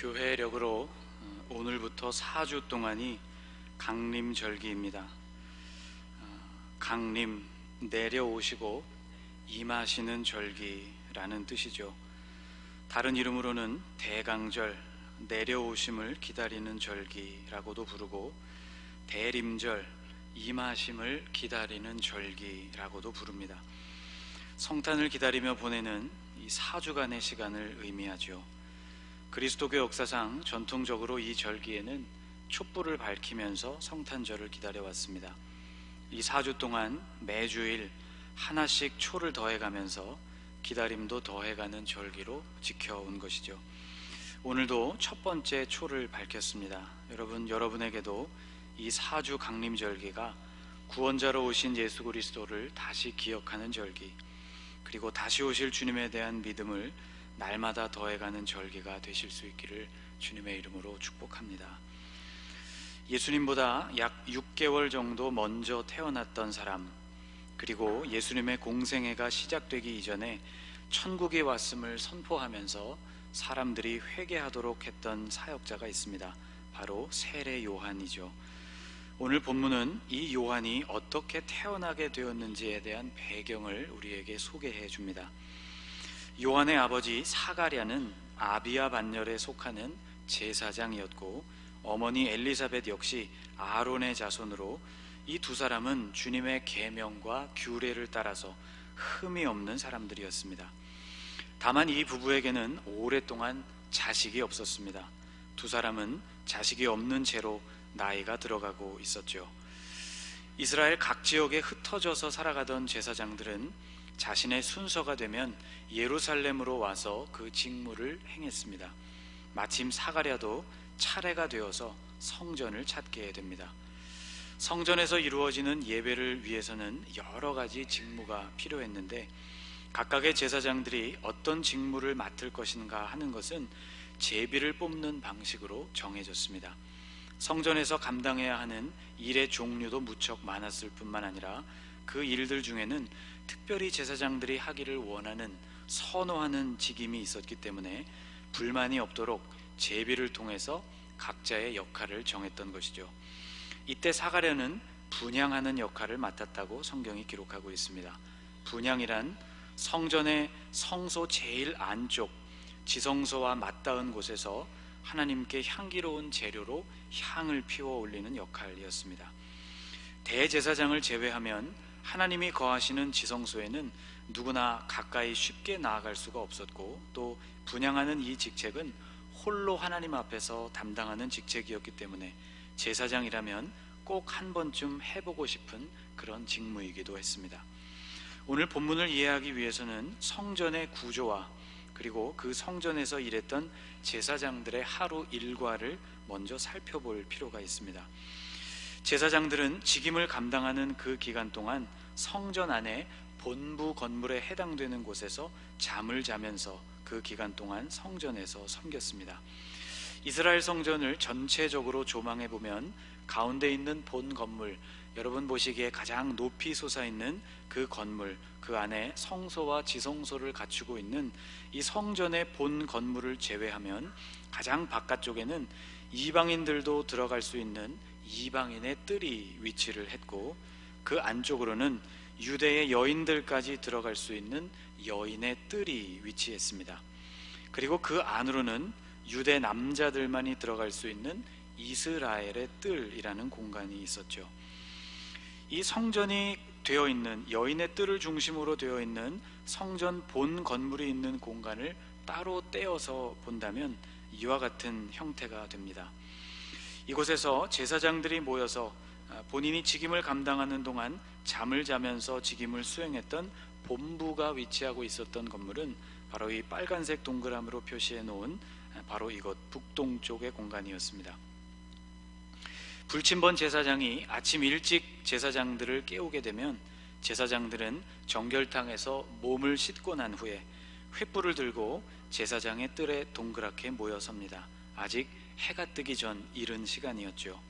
교회력으로 오늘부터 4주 동안이 강림절기입니다. 강림, 내려오시고 임하시는 절기라는 뜻이죠. 다른 이름으로는 대강절, 내려오심을 기다리는 절기라고도 부르고, 대림절, 임하심을 기다리는 절기라고도 부릅니다. 성탄을 기다리며 보내는 이 4주간의 시간을 의미하죠. 그리스도교 역사상 전통적으로 이 절기에는 촛불을 밝히면서 성탄절을 기다려왔습니다. 이 4주 동안 매주일 하나씩 초를 더해가면서 기다림도 더해가는 절기로 지켜온 것이죠. 오늘도 첫 번째 초를 밝혔습니다. 여러분에게도 이 4주 강림절기가 구원자로 오신 예수 그리스도를 다시 기억하는 절기, 그리고 다시 오실 주님에 대한 믿음을 날마다 더해가는 절기가 되실 수 있기를 주님의 이름으로 축복합니다. 예수님보다 약 6개월 정도 먼저 태어났던 사람, 그리고 예수님의 공생애가 시작되기 이전에 천국이 왔음을 선포하면서 사람들이 회개하도록 했던 사역자가 있습니다. 바로 세례 요한이죠. 오늘 본문은 이 요한이 어떻게 태어나게 되었는지에 대한 배경을 우리에게 소개해 줍니다. 요한의 아버지 사가랴는 아비야 반열에 속하는 제사장이었고, 어머니 엘리사벳 역시 아론의 자손으로, 이 두 사람은 주님의 계명과 규례를 따라서 흠이 없는 사람들이었습니다. 다만 이 부부에게는 오랫동안 자식이 없었습니다. 두 사람은 자식이 없는 채로 나이가 들어가고 있었죠. 이스라엘 각 지역에 흩어져서 살아가던 제사장들은 자신의 순서가 되면 예루살렘으로 와서 그 직무를 행했습니다. 마침 사가랴도 차례가 되어서 성전을 찾게 됩니다. 성전에서 이루어지는 예배를 위해서는 여러 가지 직무가 필요했는데, 각각의 제사장들이 어떤 직무를 맡을 것인가 하는 것은 제비를 뽑는 방식으로 정해졌습니다. 성전에서 감당해야 하는 일의 종류도 무척 많았을 뿐만 아니라 그 일들 중에는 특별히 제사장들이 하기를 원하는, 선호하는 직임이 있었기 때문에 불만이 없도록 제비를 통해서 각자의 역할을 정했던 것이죠. 이때 사가랴는 분향하는 역할을 맡았다고 성경이 기록하고 있습니다. 분향이란 성전의 성소 제일 안쪽 지성소와 맞닿은 곳에서 하나님께 향기로운 재료로 향을 피워 올리는 역할이었습니다. 대제사장을 제외하면 하나님이 거하시는 지성소에는 누구나 가까이 쉽게 나아갈 수가 없었고, 또 분향하는 이 직책은 홀로 하나님 앞에서 담당하는 직책이었기 때문에 제사장이라면 꼭 한 번쯤 해보고 싶은 그런 직무이기도 했습니다. 오늘 본문을 이해하기 위해서는 성전의 구조와 그리고 그 성전에서 일했던 제사장들의 하루 일과를 먼저 살펴볼 필요가 있습니다. 제사장들은 직임을 감당하는 그 기간 동안 성전 안에 본부 건물에 해당되는 곳에서 잠을 자면서 그 기간 동안 성전에서 섬겼습니다. 이스라엘 성전을 전체적으로 조망해 보면 가운데 있는 본 건물, 여러분 보시기에 가장 높이 솟아있는 그 건물, 그 안에 성소와 지성소를 갖추고 있는 이 성전의 본 건물을 제외하면 가장 바깥쪽에는 이방인들도 들어갈 수 있는 이방인의 뜰이 위치를 했고, 그 안쪽으로는 유대의 여인들까지 들어갈 수 있는 여인의 뜰이 위치했습니다. 그리고 그 안으로는 유대 남자들만이 들어갈 수 있는 이스라엘의 뜰이라는 공간이 있었죠. 이 성전이 되어 있는, 여인의 뜰을 중심으로 되어 있는 성전 본 건물이 있는 공간을 따로 떼어서 본다면 이와 같은 형태가 됩니다. 이곳에서 제사장들이 모여서 본인이 직임을 감당하는 동안 잠을 자면서 직임을 수행했던 본부가 위치하고 있었던 건물은 바로 이 빨간색 동그라미로 표시해 놓은 바로 이곳 북동쪽의 공간이었습니다. 불침번 제사장이 아침 일찍 제사장들을 깨우게 되면 제사장들은 정결탕에서 몸을 씻고 난 후에 횃불을 들고 제사장의 뜰에 동그랗게 모여 섭니다. 아직 해가 뜨기 전 이른 시간이었죠.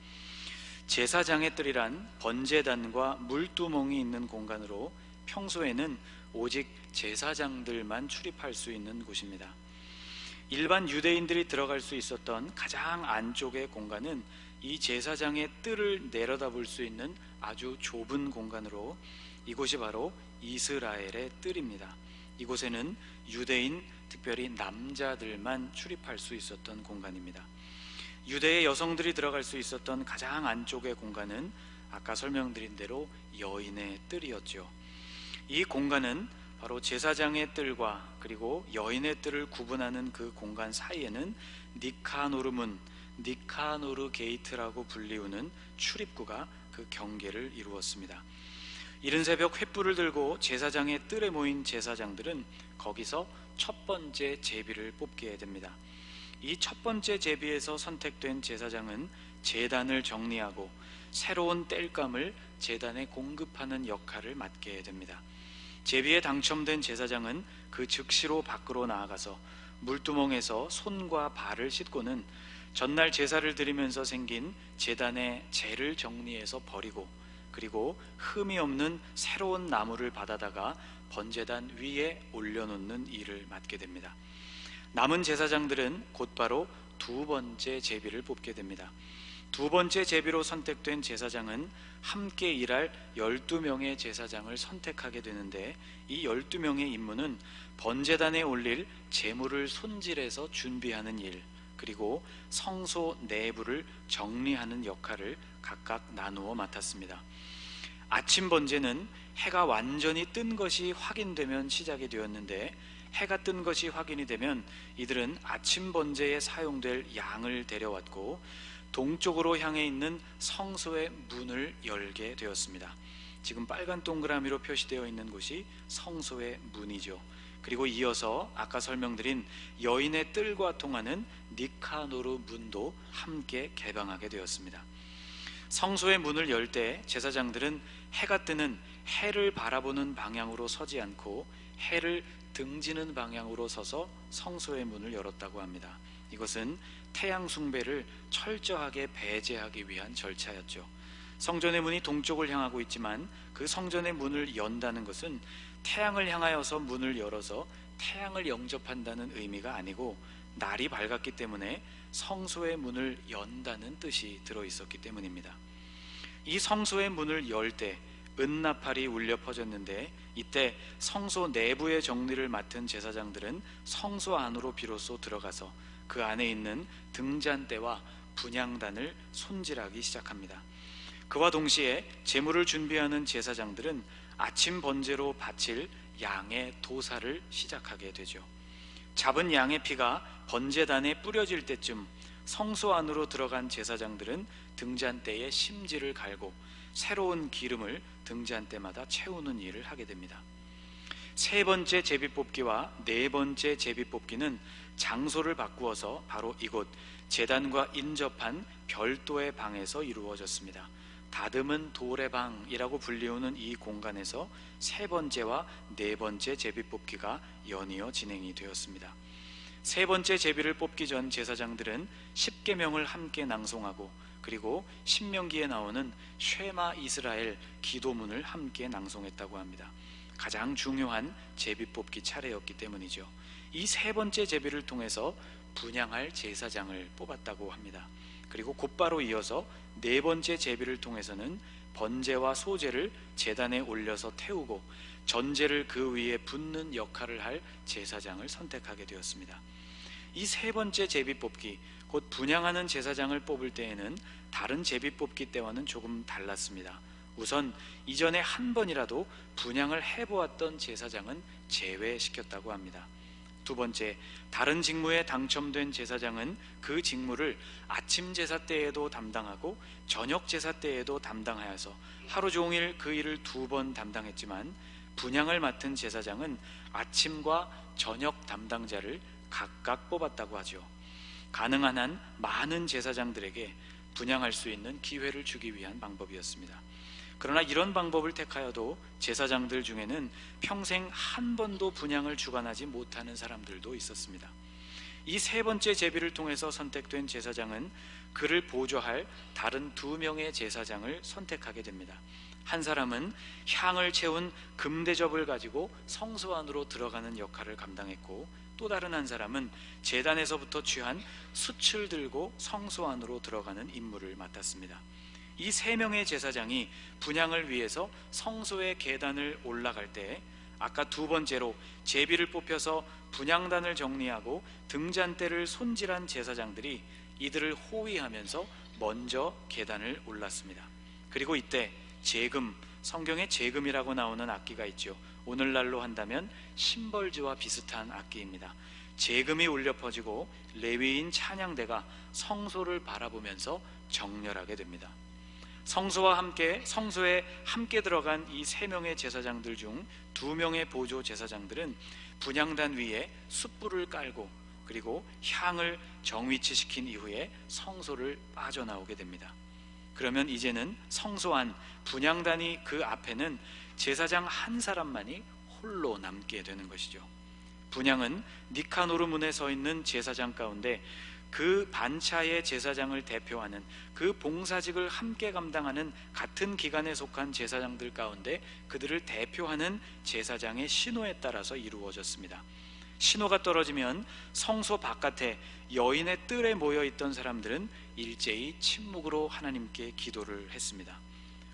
제사장의 뜰이란 번제단과 물두멍이 있는 공간으로 평소에는 오직 제사장들만 출입할 수 있는 곳입니다. 일반 유대인들이 들어갈 수 있었던 가장 안쪽의 공간은 이 제사장의 뜰을 내려다볼 수 있는 아주 좁은 공간으로, 이곳이 바로 이스라엘의 뜰입니다. 이곳에는 유대인, 특별히 남자들만 출입할 수 있었던 공간입니다. 유대의 여성들이 들어갈 수 있었던 가장 안쪽의 공간은 아까 설명드린 대로 여인의 뜰이었죠. 이 공간은 바로 제사장의 뜰과 그리고 여인의 뜰을 구분하는 그 공간 사이에는 니카노르 문, 니카노르 게이트라고 불리우는 출입구가 그 경계를 이루었습니다. 이른 새벽 횃불을 들고 제사장의 뜰에 모인 제사장들은 거기서 첫 번째 제비를 뽑게 됩니다. 이 첫 번째 제비에서 선택된 제사장은 제단을 정리하고 새로운 땔감을 제단에 공급하는 역할을 맡게 됩니다. 제비에 당첨된 제사장은 그 즉시로 밖으로 나아가서 물두멍에서 손과 발을 씻고는 전날 제사를 드리면서 생긴 제단의 재를 정리해서 버리고, 그리고 흠이 없는 새로운 나무를 받아다가 번제단 위에 올려놓는 일을 맡게 됩니다. 남은 제사장들은 곧바로 두 번째 제비를 뽑게 됩니다. 두 번째 제비로 선택된 제사장은 함께 일할 12명의 제사장을 선택하게 되는데, 이 12명의 임무는 번제단에 올릴 제물을 손질해서 준비하는 일, 그리고 성소 내부를 정리하는 역할을 각각 나누어 맡았습니다. 아침 번제는 해가 완전히 뜬 것이 확인되면 시작이 되었는데, 해가 뜬 것이 확인이 되면 이들은 아침 번제에 사용될 양을 데려왔고 동쪽으로 향해 있는 성소의 문을 열게 되었습니다. 지금 빨간 동그라미로 표시되어 있는 곳이 성소의 문이죠. 그리고 이어서 아까 설명드린 여인의 뜰과 통하는 니카노르 문도 함께 개방하게 되었습니다. 성소의 문을 열 때 제사장들은 해가 뜨는 해를 바라보는 방향으로 서지 않고 해를 등지는 방향으로 서서 성소의 문을 열었다고 합니다. 이것은 태양 숭배를 철저하게 배제하기 위한 절차였죠. 성전의 문이 동쪽을 향하고 있지만 그 성전의 문을 연다는 것은 태양을 향하여서 문을 열어서 태양을 영접한다는 의미가 아니고, 날이 밝았기 때문에 성소의 문을 연다는 뜻이 들어있었기 때문입니다. 이 성소의 문을 열 때 은나팔이 울려 퍼졌는데, 이때 성소 내부의 정리를 맡은 제사장들은 성소 안으로 비로소 들어가서 그 안에 있는 등잔대와 분향단을 손질하기 시작합니다. 그와 동시에 제물을 준비하는 제사장들은 아침 번제로 바칠 양의 도사를 시작하게 되죠. 잡은 양의 피가 번제단에 뿌려질 때쯤 성소 안으로 들어간 제사장들은 등잔대에 심지를 갈고 새로운 기름을 등잔대마다 채우는 일을 하게 됩니다. 세 번째 제비뽑기와 네 번째 제비뽑기는 장소를 바꾸어서 바로 이곳 제단과 인접한 별도의 방에서 이루어졌습니다. 다듬은 돌의 방이라고 불리우는 이 공간에서 세 번째와 네 번째 제비뽑기가 연이어 진행이 되었습니다. 세 번째 제비를 뽑기 전 제사장들은 십계명을 함께 낭송하고, 그리고 신명기에 나오는 쉐마 이스라엘 기도문을 함께 낭송했다고 합니다. 가장 중요한 제비 뽑기 차례였기 때문이죠. 이 세 번째 제비를 통해서 분향할 제사장을 뽑았다고 합니다. 그리고 곧바로 이어서 네 번째 제비를 통해서는 번제와 소제를 제단에 올려서 태우고 전제를 그 위에 붓는 역할을 할 제사장을 선택하게 되었습니다. 이 세 번째 제비 뽑기, 곧 분향하는 제사장을 뽑을 때에는 다른 제비 뽑기 때와는 조금 달랐습니다. 우선 이전에 한 번이라도 분향을 해보았던 제사장은 제외시켰다고 합니다. 두 번째, 다른 직무에 당첨된 제사장은 그 직무를 아침 제사 때에도 담당하고 저녁 제사 때에도 담당하여서 하루 종일 그 일을 두 번 담당했지만, 분향을 맡은 제사장은 아침과 저녁 담당자를 각각 뽑았다고 하죠. 가능한 한 많은 제사장들에게 분향할 수 있는 기회를 주기 위한 방법이었습니다. 그러나 이런 방법을 택하여도 제사장들 중에는 평생 한 번도 분향을 주관하지 못하는 사람들도 있었습니다. 이 세 번째 제비를 통해서 선택된 제사장은 그를 보조할 다른 두 명의 제사장을 선택하게 됩니다. 한 사람은 향을 채운 금대접을 가지고 성소 안으로 들어가는 역할을 감당했고, 또 다른 한 사람은 제단에서부터 취한 숯을 들고 성소 안으로 들어가는 임무를 맡았습니다. 이 세 명의 제사장이 분향을 위해서 성소의 계단을 올라갈 때 아까 두 번째로 제비를 뽑혀서 분향단을 정리하고 등잔대를 손질한 제사장들이 이들을 호위하면서 먼저 계단을 올랐습니다. 그리고 이때 제금, 성경에 제금이라고 나오는 악기가 있죠. 오늘날로 한다면 심벌지와 비슷한 악기입니다. 제금이 울려 퍼지고 레위인 찬양대가 성소를 바라보면서 정렬하게 됩니다. 성소에 함께 들어간 이 세 명의 제사장들 중 두 명의 보조 제사장들은 분향단 위에 숯불을 깔고 그리고 향을 정위치시킨 이후에 성소를 빠져나오게 됩니다. 그러면 이제는 성소 안 분향단이 그 앞에는 제사장 한 사람만이 홀로 남게 되는 것이죠. 분향은 니카노르 문에 서 있는 제사장 가운데 그 반차의 제사장을 대표하는 그 봉사직을 함께 감당하는 같은 기관에 속한 제사장들 가운데 그들을 대표하는 제사장의 신호에 따라서 이루어졌습니다. 신호가 떨어지면 성소 바깥에 여인의 뜰에 모여있던 사람들은 일제히 침묵으로 하나님께 기도를 했습니다.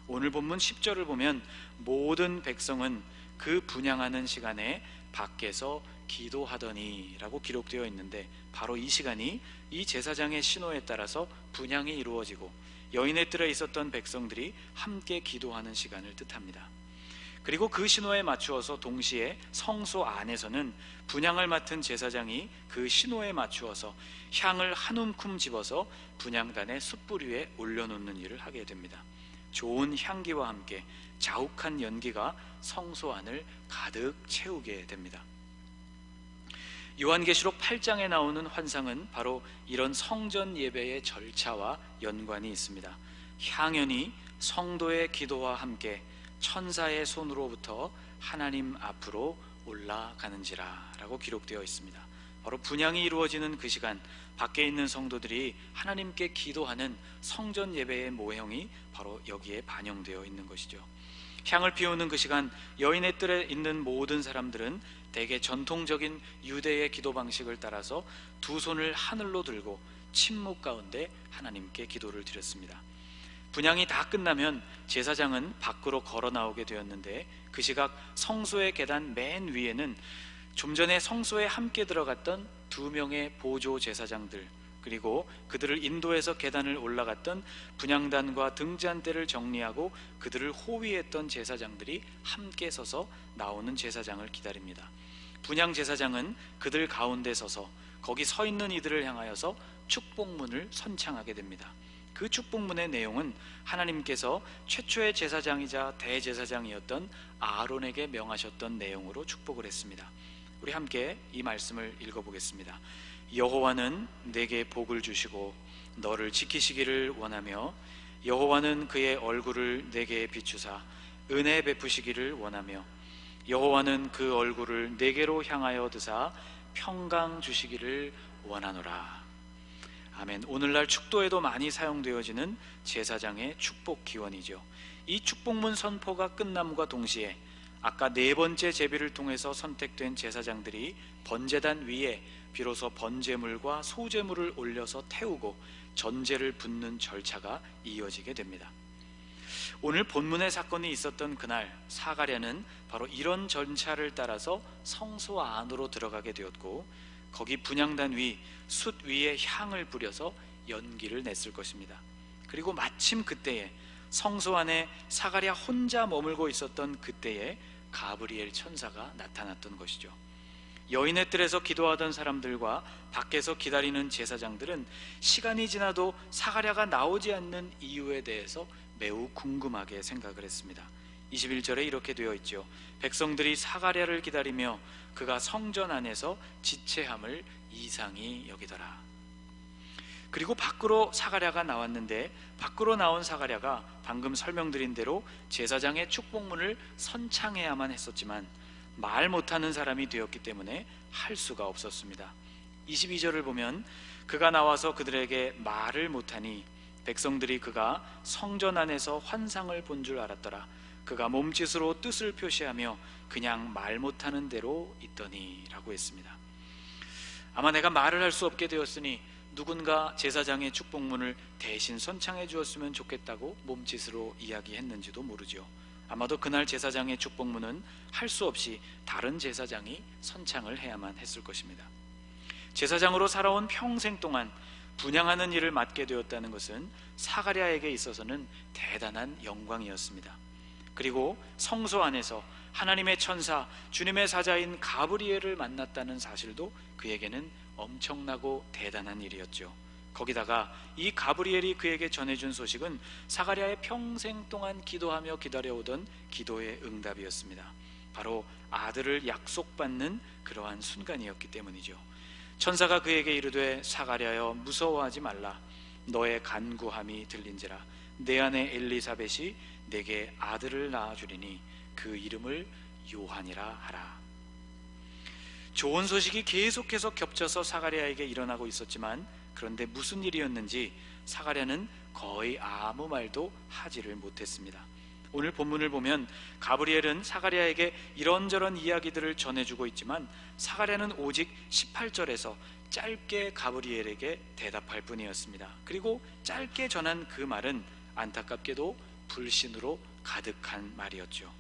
오늘 본문 10절을 보면 모든 백성은 그 분향하는 시간에 밖에서 기도하더니 라고 기록되어 있는데 바로 이 시간이 이 제사장의 신호에 따라서 분향이 이루어지고 여인의 뜰에 있었던 백성들이 함께 기도하는 시간을 뜻합니다. 그리고 그 신호에 맞추어서 동시에 성소 안에서는 분향을 맡은 제사장이 그 신호에 맞추어서 향을 한 움큼 집어서 분향단의 숯불 위에 올려놓는 일을 하게 됩니다. 좋은 향기와 함께 자욱한 연기가 성소 안을 가득 채우게 됩니다. 요한계시록 8장에 나오는 환상은 바로 이런 성전 예배의 절차와 연관이 있습니다. 향연이 성도의 기도와 함께 천사의 손으로부터 하나님 앞으로 올라가는지라 라고 기록되어 있습니다. 바로 분향이 이루어지는 그 시간 밖에 있는 성도들이 하나님께 기도하는 성전 예배의 모형이 바로 여기에 반영되어 있는 것이죠. 향을 피우는 그 시간 여인의 뜰에 있는 모든 사람들은 대개 전통적인 유대의 기도 방식을 따라서 두 손을 하늘로 들고 침묵 가운데 하나님께 기도를 드렸습니다. 분향이 다 끝나면 제사장은 밖으로 걸어 나오게 되었는데 그 시각 성소의 계단 맨 위에는 좀 전에 성소에 함께 들어갔던 두 명의 보조 제사장들 그리고 그들을 인도해서 계단을 올라갔던 분향단과 등잔대를 정리하고 그들을 호위했던 제사장들이 함께 서서 나오는 제사장을 기다립니다. 분향 제사장은 그들 가운데 서서 거기 서 있는 이들을 향하여서 축복문을 선창하게 됩니다. 그 축복문의 내용은 하나님께서 최초의 제사장이자 대제사장이었던 아론에게 명하셨던 내용으로 축복을 했습니다. 우리 함께 이 말씀을 읽어보겠습니다. 여호와는 내게 복을 주시고 너를 지키시기를 원하며 여호와는 그의 얼굴을 내게 비추사 은혜 베푸시기를 원하며 여호와는 그 얼굴을 내게로 향하여 드사 평강 주시기를 원하노라. 아멘. 오늘날 축도에도 많이 사용되어지는 제사장의 축복 기원이죠. 이 축복문 선포가 끝남과 동시에 아까 네 번째 제비를 통해서 선택된 제사장들이 번제단 위에 비로소 번제물과 소제물을 올려서 태우고 전제를 붓는 절차가 이어지게 됩니다. 오늘 본문의 사건이 있었던 그날 사가랴는 바로 이런 절차를 따라서 성소 안으로 들어가게 되었고 거기 분향단 위 숯 위에 향을 뿌려서 연기를 냈을 것입니다. 그리고 마침 그때에 성소 안에 사가랴 혼자 머물고 있었던 그때에 가브리엘 천사가 나타났던 것이죠. 여인의 뜰에서 기도하던 사람들과 밖에서 기다리는 제사장들은 시간이 지나도 사가랴가 나오지 않는 이유에 대해서 매우 궁금하게 생각을 했습니다. 21절에 이렇게 되어 있죠. 백성들이 사가랴를 기다리며 그가 성전 안에서 지체함을 이상히 여기더라. 그리고 밖으로 사가랴가 나왔는데 밖으로 나온 사가랴가 방금 설명드린 대로 제사장의 축복문을 선창해야만 했었지만 말 못하는 사람이 되었기 때문에 할 수가 없었습니다. 22절을 보면 그가 나와서 그들에게 말을 못하니 백성들이 그가 성전 안에서 환상을 본 줄 알았더라. 그가 몸짓으로 뜻을 표시하며 그냥 말 못하는 대로 있더니 라고 했습니다. 아마 내가 말을 할 수 없게 되었으니 누군가 제사장의 축복문을 대신 선창해 주었으면 좋겠다고 몸짓으로 이야기했는지도 모르죠. 아마도 그날 제사장의 축복문은 할 수 없이 다른 제사장이 선창을 해야만 했을 것입니다. 제사장으로 살아온 평생 동안 분향하는 일을 맡게 되었다는 것은 사가랴에게 있어서는 대단한 영광이었습니다. 그리고 성소 안에서 하나님의 천사, 주님의 사자인 가브리엘을 만났다는 사실도 그에게는 엄청나고 대단한 일이었죠. 거기다가 이 가브리엘이 그에게 전해준 소식은 사가랴의 평생 동안 기도하며 기다려오던 기도의 응답이었습니다. 바로 아들을 약속받는 그러한 순간이었기 때문이죠. 천사가 그에게 이르되 사가랴여 무서워하지 말라. 너의 간구함이 들린지라. 내 아내 엘리사벳이 내게 아들을 낳아주리니 그 이름을 요한이라 하라. 좋은 소식이 계속해서 겹쳐서 사가랴에게 일어나고 있었지만, 그런데 무슨 일이었는지 사가랴는 거의 아무 말도 하지를 못했습니다. 오늘 본문을 보면 가브리엘은 사가랴에게 이런저런 이야기들을 전해주고 있지만 사가랴는 오직 18절에서 짧게 가브리엘에게 대답할 뿐이었습니다. 그리고 짧게 전한 그 말은 안타깝게도 불신으로 가득한 말이었죠.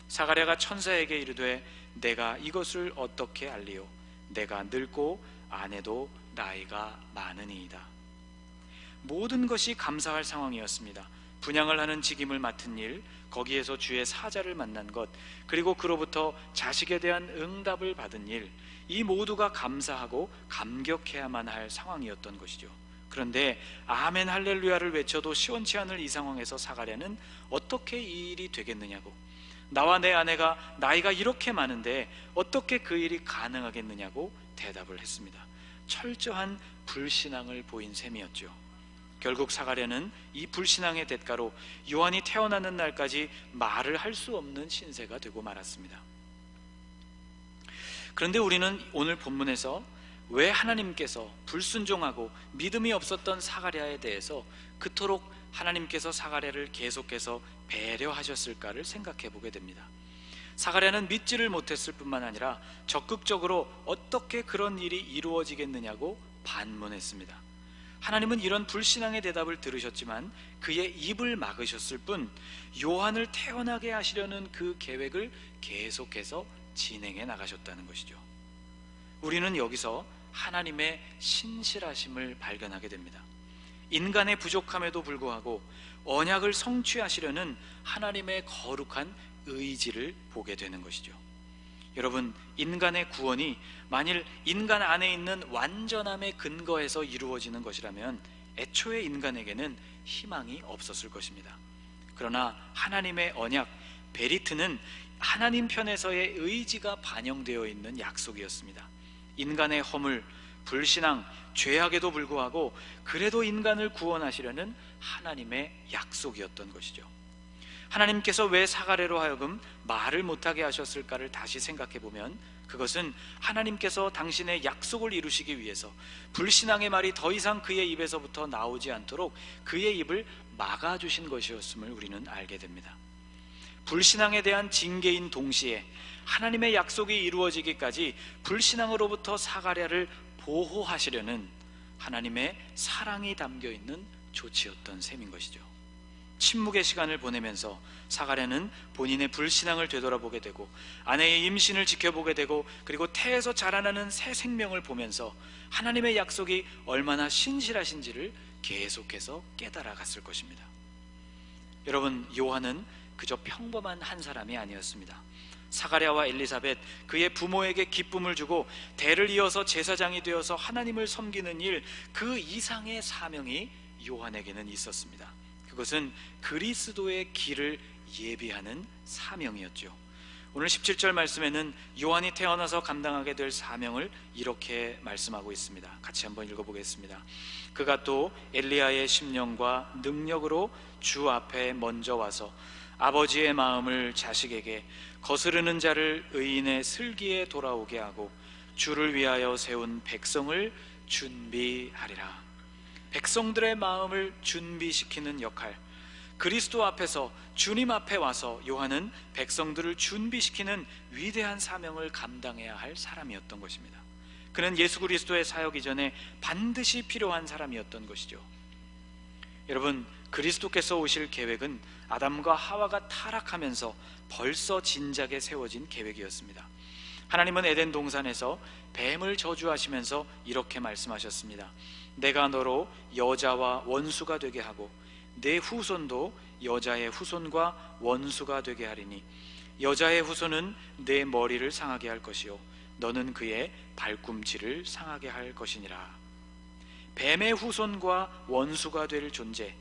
사가랴가 천사에게 이르되 내가 이것을 어떻게 알리요? 내가 늙고 아내도 나이가 많으니이다. 모든 것이 감사할 상황이었습니다. 분향을 하는 직임을 맡은 일, 거기에서 주의 사자를 만난 것, 그리고 그로부터 자식에 대한 응답을 받은 일, 이 모두가 감사하고 감격해야만 할 상황이었던 것이죠. 그런데 아멘 할렐루야를 외쳐도 시원치 않을 이 상황에서 사가랴는 어떻게 이 일이 되겠느냐고, 나와 내 아내가 나이가 이렇게 많은데 어떻게 그 일이 가능하겠느냐고 대답을 했습니다. 철저한 불신앙을 보인 셈이었죠. 결국 사가랴는 이 불신앙의 대가로 요한이 태어나는 날까지 말을 할 수 없는 신세가 되고 말았습니다. 그런데 우리는 오늘 본문에서 왜 하나님께서 불순종하고 믿음이 없었던 사가랴에 대해서 그토록 하나님께서 사가랴를 계속해서 배려하셨을까를 생각해 보게 됩니다. 사가랴는 믿지를 못했을 뿐만 아니라 적극적으로 어떻게 그런 일이 이루어지겠느냐고 반문했습니다. 하나님은 이런 불신앙의 대답을 들으셨지만 그의 입을 막으셨을 뿐 요한을 태어나게 하시려는 그 계획을 계속해서 진행해 나가셨다는 것이죠. 우리는 여기서 하나님의 신실하심을 발견하게 됩니다. 인간의 부족함에도 불구하고 언약을 성취하시려는 하나님의 거룩한 의지를 보게 되는 것이죠. 여러분, 인간의 구원이 만일 인간 안에 있는 완전함의 근거에서 이루어지는 것이라면 애초에 인간에게는 희망이 없었을 것입니다. 그러나 하나님의 언약, 베리트는 하나님 편에서의 의지가 반영되어 있는 약속이었습니다. 인간의 허물, 불신앙, 죄악에도 불구하고 그래도 인간을 구원하시려는 하나님의 약속이었던 것이죠. 하나님께서 왜 사가랴로 하여금 말을 못하게 하셨을까를 다시 생각해 보면 그것은 하나님께서 당신의 약속을 이루시기 위해서 불신앙의 말이 더 이상 그의 입에서부터 나오지 않도록 그의 입을 막아주신 것이었음을 우리는 알게 됩니다. 불신앙에 대한 징계인 동시에 하나님의 약속이 이루어지기까지 불신앙으로부터 사가랴를 보호하시려는 하나님의 사랑이 담겨있는 조치였던 셈인 것이죠. 침묵의 시간을 보내면서 사가랴는 본인의 불신앙을 되돌아보게 되고 아내의 임신을 지켜보게 되고 그리고 태에서 자라나는 새 생명을 보면서 하나님의 약속이 얼마나 신실하신지를 계속해서 깨달아 갔을 것입니다. 여러분, 요한은 그저 평범한 한 사람이 아니었습니다. 사가랴와 엘리사벳, 그의 부모에게 기쁨을 주고 대를 이어서 제사장이 되어서 하나님을 섬기는 일, 그 이상의 사명이 요한에게는 있었습니다. 그것은 그리스도의 길을 예비하는 사명이었죠. 오늘 17절 말씀에는 요한이 태어나서 감당하게 될 사명을 이렇게 말씀하고 있습니다. 같이 한번 읽어보겠습니다. 그가 또 엘리야의 심령과 능력으로 주 앞에 먼저 와서 아버지의 마음을 자식에게, 거스르는 자를 의인의 슬기에 돌아오게 하고 주를 위하여 세운 백성을 준비하리라. 백성들의 마음을 준비시키는 역할, 그리스도 앞에서 주님 앞에 와서 요한은 백성들을 준비시키는 위대한 사명을 감당해야 할 사람이었던 것입니다. 그는 예수 그리스도의 사역 이전에 반드시 필요한 사람이었던 것이죠. 여러분, 그리스도께서 오실 계획은 아담과 하와가 타락하면서 벌써 진작에 세워진 계획이었습니다. 하나님은 에덴 동산에서 뱀을 저주하시면서 이렇게 말씀하셨습니다. 내가 너로 여자와 원수가 되게 하고 내 후손도 여자의 후손과 원수가 되게 하리니 여자의 후손은 내 머리를 상하게 할 것이요 너는 그의 발꿈치를 상하게 할 것이니라. 뱀의 후손과 원수가 될 존재,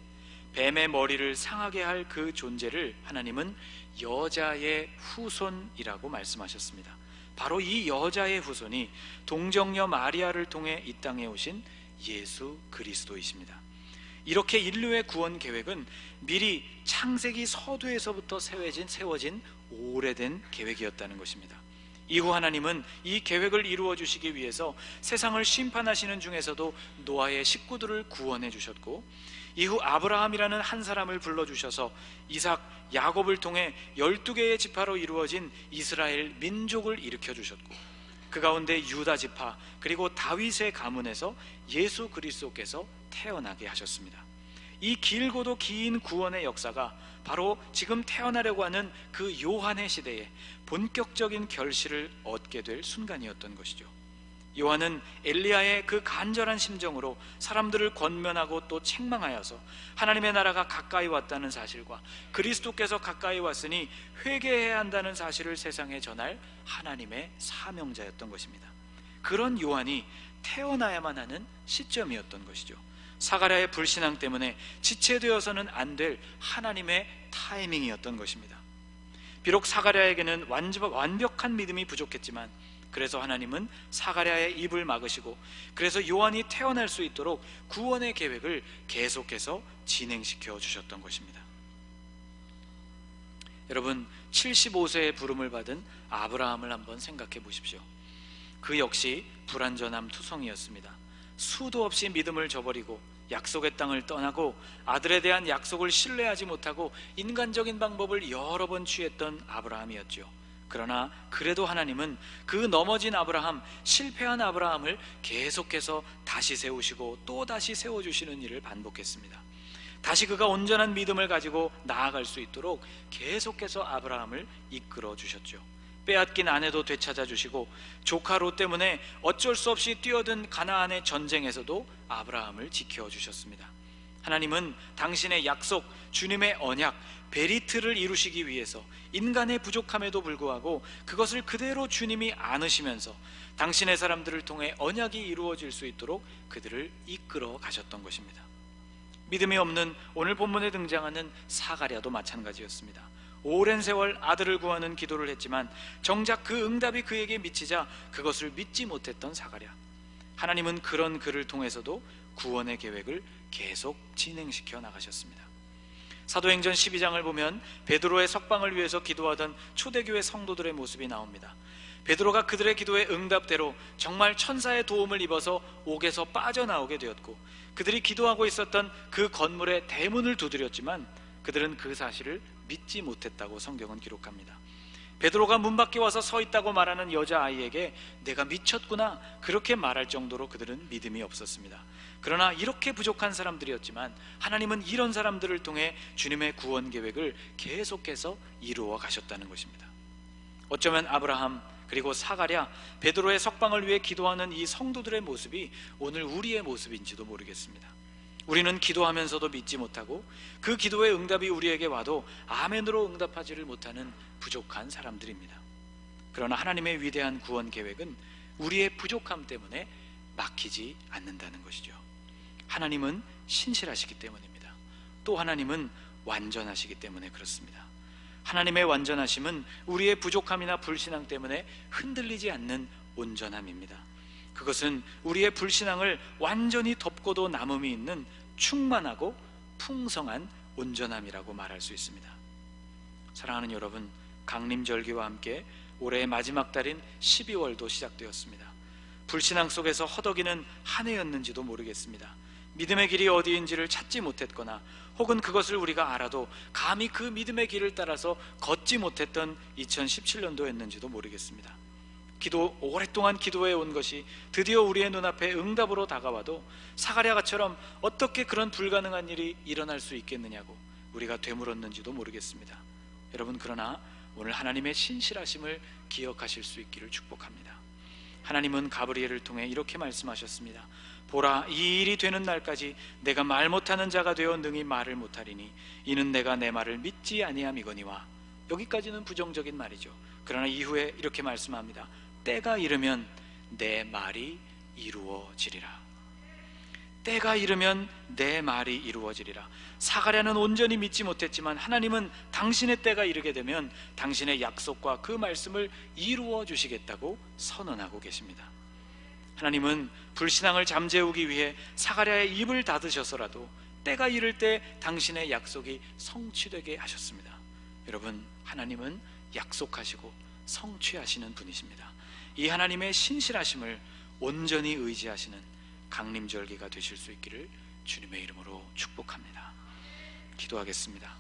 뱀의 머리를 상하게 할 그 존재를 하나님은 여자의 후손이라고 말씀하셨습니다. 바로 이 여자의 후손이 동정녀 마리아를 통해 이 땅에 오신 예수 그리스도이십니다. 이렇게 인류의 구원 계획은 미리 창세기 서두에서부터 세워진 오래된 계획이었다는 것입니다. 이후 하나님은 이 계획을 이루어 주시기 위해서 세상을 심판하시는 중에서도 노아의 식구들을 구원해 주셨고, 이후 아브라함이라는 한 사람을 불러주셔서 이삭, 야곱을 통해 12개의 지파로 이루어진 이스라엘 민족을 일으켜 주셨고, 그 가운데 유다 지파 그리고 다윗의 가문에서 예수 그리스도께서 태어나게 하셨습니다. 이 길고도 긴 구원의 역사가 바로 지금 태어나려고 하는 그 요한의 시대에 본격적인 결실을 얻게 될 순간이었던 것이죠. 요한은 엘리야의 그 간절한 심정으로 사람들을 권면하고 또 책망하여서 하나님의 나라가 가까이 왔다는 사실과 그리스도께서 가까이 왔으니 회개해야 한다는 사실을 세상에 전할 하나님의 사명자였던 것입니다. 그런 요한이 태어나야만 하는 시점이었던 것이죠. 사가랴의 불신앙 때문에 지체되어서는 안 될 하나님의 타이밍이었던 것입니다. 비록 사가랴에게는 완벽한 믿음이 부족했지만 그래서 하나님은 사가랴의 입을 막으시고 그래서 요한이 태어날 수 있도록 구원의 계획을 계속해서 진행시켜 주셨던 것입니다. 여러분, 75세의 부름을 받은 아브라함을 한번 생각해 보십시오. 그 역시 불완전함 투성이었습니다. 수도 없이 믿음을 저버리고 약속의 땅을 떠나고 아들에 대한 약속을 신뢰하지 못하고 인간적인 방법을 여러 번 취했던 아브라함이었죠. 그러나 그래도 하나님은 그 넘어진 아브라함, 실패한 아브라함을 계속해서 다시 세우시고 또 다시 세워주시는 일을 반복했습니다. 다시 그가 온전한 믿음을 가지고 나아갈 수 있도록 계속해서 아브라함을 이끌어 주셨죠. 빼앗긴 아내도 되찾아 주시고 조카 롯 때문에 어쩔 수 없이 뛰어든 가나안의 전쟁에서도 아브라함을 지켜주셨습니다. 하나님은 당신의 약속, 주님의 언약, 베리트를 이루시기 위해서 인간의 부족함에도 불구하고 그것을 그대로 주님이 안으시면서 당신의 사람들을 통해 언약이 이루어질 수 있도록 그들을 이끌어 가셨던 것입니다. 믿음이 없는 오늘 본문에 등장하는 사가랴도 마찬가지였습니다. 오랜 세월 아들을 구하는 기도를 했지만 정작 그 응답이 그에게 미치자 그것을 믿지 못했던 사가랴. 하나님은 그런 그를 통해서도 구원의 계획을 계속 진행시켜 나가셨습니다. 사도행전 12장을 보면 베드로의 석방을 위해서 기도하던 초대교회 성도들의 모습이 나옵니다. 베드로가 그들의 기도의 응답대로 정말 천사의 도움을 입어서 옥에서 빠져나오게 되었고, 그들이 기도하고 있었던 그 건물의 대문을 두드렸지만 그들은 그 사실을 믿지 못했다고 성경은 기록합니다. 베드로가 문 밖에 와서 서 있다고 말하는 여자아이에게 내가 미쳤구나 그렇게 말할 정도로 그들은 믿음이 없었습니다. 그러나 이렇게 부족한 사람들이었지만 하나님은 이런 사람들을 통해 주님의 구원 계획을 계속해서 이루어 가셨다는 것입니다. 어쩌면 아브라함 그리고 사가랴, 베드로의 석방을 위해 기도하는 이 성도들의 모습이 오늘 우리의 모습인지도 모르겠습니다. 우리는 기도하면서도 믿지 못하고 그 기도의 응답이 우리에게 와도 아멘으로 응답하지를 못하는 부족한 사람들입니다. 그러나 하나님의 위대한 구원 계획은 우리의 부족함 때문에 막히지 않는다는 것이죠. 하나님은 신실하시기 때문입니다. 또 하나님은 완전하시기 때문에 그렇습니다. 하나님의 완전하심은 우리의 부족함이나 불신앙 때문에 흔들리지 않는 온전함입니다. 그것은 우리의 불신앙을 완전히 덮고도 남음이 있는 충만하고 풍성한 온전함이라고 말할 수 있습니다. 사랑하는 여러분, 강림절기와 함께 올해의 마지막 달인 12월도 시작되었습니다. 불신앙 속에서 허덕이는 한 해였는지도 모르겠습니다. 믿음의 길이 어디인지를 찾지 못했거나 혹은 그것을 우리가 알아도 감히 그 믿음의 길을 따라서 걷지 못했던 2017년도였는지도 모르겠습니다. 오랫동안 기도해 온 것이 드디어 우리의 눈앞에 응답으로 다가와도 사가랴처럼 어떻게 그런 불가능한 일이 일어날 수 있겠느냐고 우리가 되물었는지도 모르겠습니다. 여러분, 그러나 오늘 하나님의 신실하심을 기억하실 수 있기를 축복합니다. 하나님은 가브리엘을 통해 이렇게 말씀하셨습니다. 보라, 이 일이 되는 날까지 내가 말 못하는 자가 되어 능히 말을 못하리니 이는 내가 내 말을 믿지 아니함이거니와. 여기까지는 부정적인 말이죠. 그러나 이후에 이렇게 말씀합니다. 때가 이르면 내 말이 이루어지리라. 때가 이르면 내 말이 이루어지리라. 사가랴는 온전히 믿지 못했지만 하나님은 당신의 때가 이르게 되면 당신의 약속과 그 말씀을 이루어 주시겠다고 선언하고 계십니다. 하나님은 불신앙을 잠재우기 위해 사가랴의 입을 닫으셔서라도 때가 이를 때 당신의 약속이 성취되게 하셨습니다. 여러분, 하나님은 약속하시고 성취하시는 분이십니다. 이 하나님의 신실하심을 온전히 의지하시는 강림절기가 되실 수 있기를 주님의 이름으로 축복합니다. 기도하겠습니다.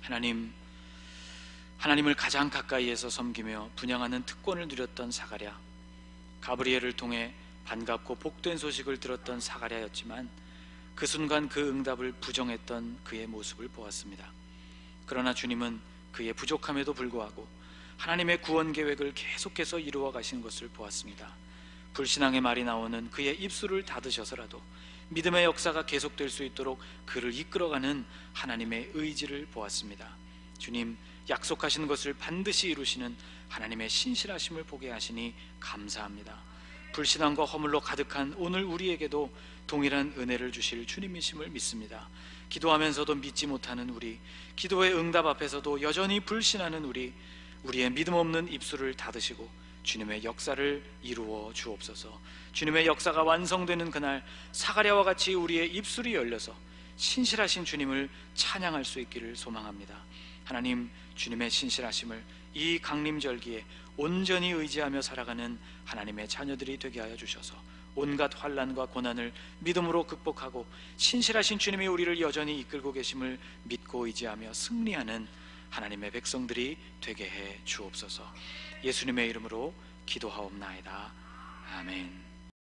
하나님을 가장 가까이에서 섬기며 분향하는 특권을 누렸던 사가랴, 가브리엘을 통해 반갑고 복된 소식을 들었던 사가랴였지만 그 순간 그 응답을 부정했던 그의 모습을 보았습니다. 그러나 주님은 그의 부족함에도 불구하고 하나님의 구원 계획을 계속해서 이루어 가신 것을 보았습니다. 불신앙의 말이 나오는 그의 입술을 닫으셔서라도 믿음의 역사가 계속될 수 있도록 그를 이끌어가는 하나님의 의지를 보았습니다. 주님, 약속하신 것을 반드시 이루시는 하나님의 신실하심을 보게 하시니 감사합니다. 불신앙과 허물로 가득한 오늘 우리에게도 동일한 은혜를 주실 주님이심을 믿습니다. 기도하면서도 믿지 못하는 우리, 기도의 응답 앞에서도 여전히 불신하는 우리의 믿음 없는 입술을 닫으시고 주님의 역사를 이루어 주옵소서. 주님의 역사가 완성되는 그날 사가랴와 같이 우리의 입술이 열려서 신실하신 주님을 찬양할 수 있기를 소망합니다. 하나님, 주님의 신실하심을 이 강림절기에 온전히 의지하며 살아가는 하나님의 자녀들이 되게 하여 주셔서 온갖 환난과 고난을 믿음으로 극복하고 신실하신 주님이 우리를 여전히 이끌고 계심을 믿고 의지하며 승리하는 하나님의 백성들이 되게 해 주옵소서. 예수님의 이름으로 기도하옵나이다. 아멘.